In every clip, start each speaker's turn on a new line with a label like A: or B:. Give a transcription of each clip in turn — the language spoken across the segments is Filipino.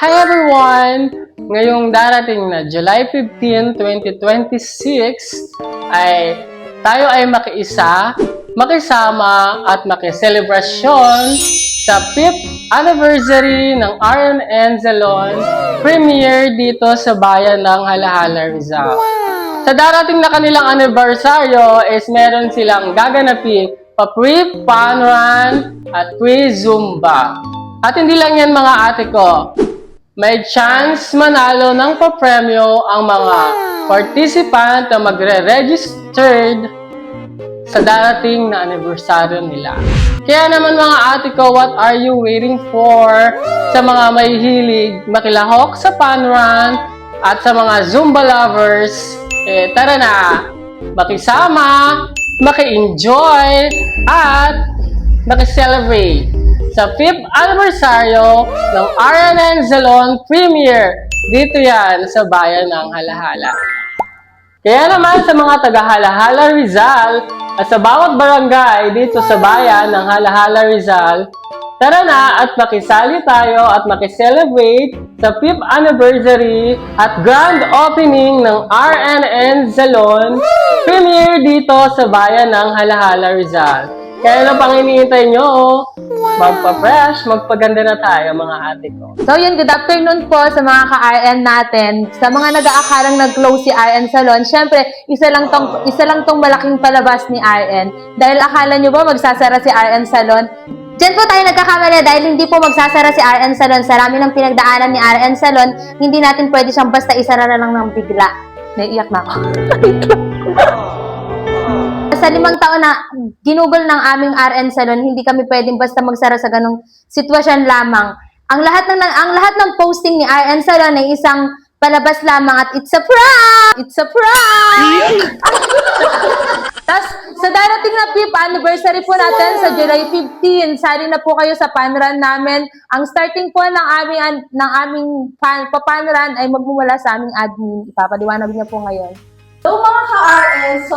A: Hi everyone! Ngayong darating na July 15, 2026 tayo ay makiisa, makisama at makiselebrasyon sa 5th anniversary ng RNN Salon premiere dito sa bayan ng Halahala, Rizal. Sa darating na kanilang anibersaryo is meron silang gaganapin pa-pre fun run at pre-zumba. At hindi lang yan mga ate ko, may chance manalo ng papremyo ang mga participant na magre-registered sa darating na anibersaryo nila. Kaya naman mga ate ko, what are you waiting for? Sa mga may hilig makilahok sa fun run at sa mga Zumba lovers, tara na! Makisama, maki-enjoy, at maki-celebrate sa 5th anniversaryo ng RNN Salon Premiere. Dito yan sa bayan ng Halahala. Kaya naman sa mga taga-Halahala Rizal at sa bawat barangay dito sa bayan ng Halahala Rizal, tara na at makisali tayo at makiselebrate sa 5th anniversary at grand opening ng RNN Salon Premiere dito sa bayan ng Halahala Rizal. Kaya na pang iniintay nyo, magpa-fresh, magpaganda na tayo mga ate ko.
B: So yun, good afternoon po sa mga ka-RN natin. Sa mga nag-aakalang nag-close si RN Salon, syempre, isa lang tong malaking palabas ni RN. Dahil akala nyo ba magsasara si RN Salon? Diyan po tayo nagkakamali dahil hindi po magsasara si RN Salon. Sa rami ng pinagdaanan ni RN Salon, hindi natin pwede siyang basta isara na lang ng bigla. Naiiyak na ako. Sa 5 taon na ginugol ng aming RN Salon, hindi kami pwedeng basta magsara sa ganong sitwasyon lamang. Ang lahat ng posting ni RN Salon ay isang palabas lamang at it's a prank! It's a prank! Tapos, sa darating na 5th anniversary po natin sa July 15, sali na po kayo sa fun run namin. Ang starting po ng aming fun run ay magmumula sa aming admin. Ipapaliwanag niya po ngayon.
C: So mga ka-RN,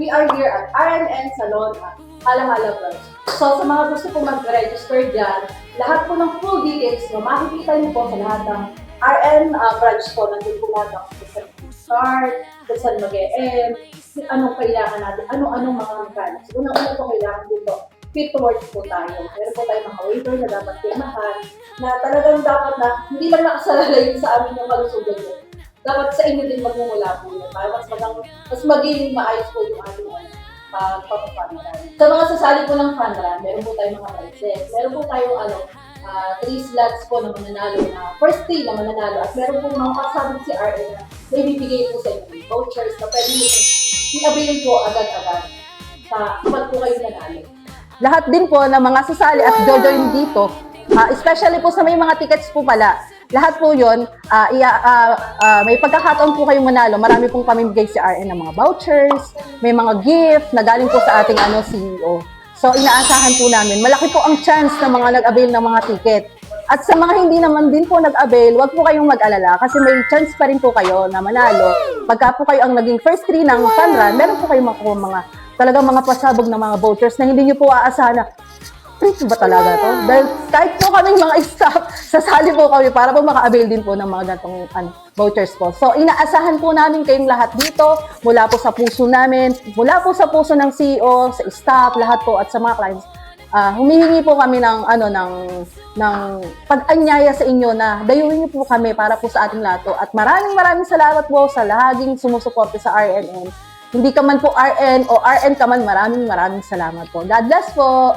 C: we are here at RNN Salon at Halahala Branch. So sa mga gusto po mag-register dyan, lahat po ng full details no, makikita niyo po sa lahat ng RN branch po. Nandun po lahat ng kung saan start, kung saan mag-e-end, anong kailangan natin, anong mga mechanics. Unang-una po kailangan dito, fit to work po tayo. Meron po tayo mga waiver na dapat pirmahan, na talagang dapat na hindi lang nakasalalay sa amin yung malusugan nyo. Dapat sa inyo din magmumula po yun para mas maging maayos po yung ating pag-fun run. Sa mga sasali po ng fun run, meron po tayong mga prizes. Meron po tayong 3 slots po na mananalo na first 3 na mananalo at meron po mga kasabot si RN na may bibigay po sa inyo vouchers na pwede nyo i-avail po agad-agad kapag po kayo nanalo.
D: Lahat din po ng mga sasali at jojoin dito, especially po sa may mga tickets po pala, lahat po yun, may pagkakataon po kayong manalo. Marami pong pamimigay si RN ng mga vouchers, may mga gift na galing po sa ating CEO. So inaasahan po namin, malaki po ang chance ng mga nag-avail ng mga ticket. At sa mga hindi naman din po nag-avail, wag po kayong mag-alala kasi may chance pa rin po kayo na manalo. Pagka po kayo ang naging first 3 ng fun run, meron po kayong makuha talagang mga pasabog na mga vouchers na hindi nyo po aasahan na free ba talaga to? Dahil kahit po kaming mga staff, sasali po kami para po maka-avail din po ng mga ganitong vouchers po. So, inaasahan po namin kayong lahat dito, mula po sa puso namin, mula po sa puso ng CEO, sa staff, lahat po, at sa mga clients. Humihingi po kami ng pag-anyaya sa inyo na dayuhin niyo po kami para po sa ating lahat. At maraming salamat po sa laging sumusuporte sa RNN. Hindi ka man po RN o RN ka man, maraming salamat po. God bless po!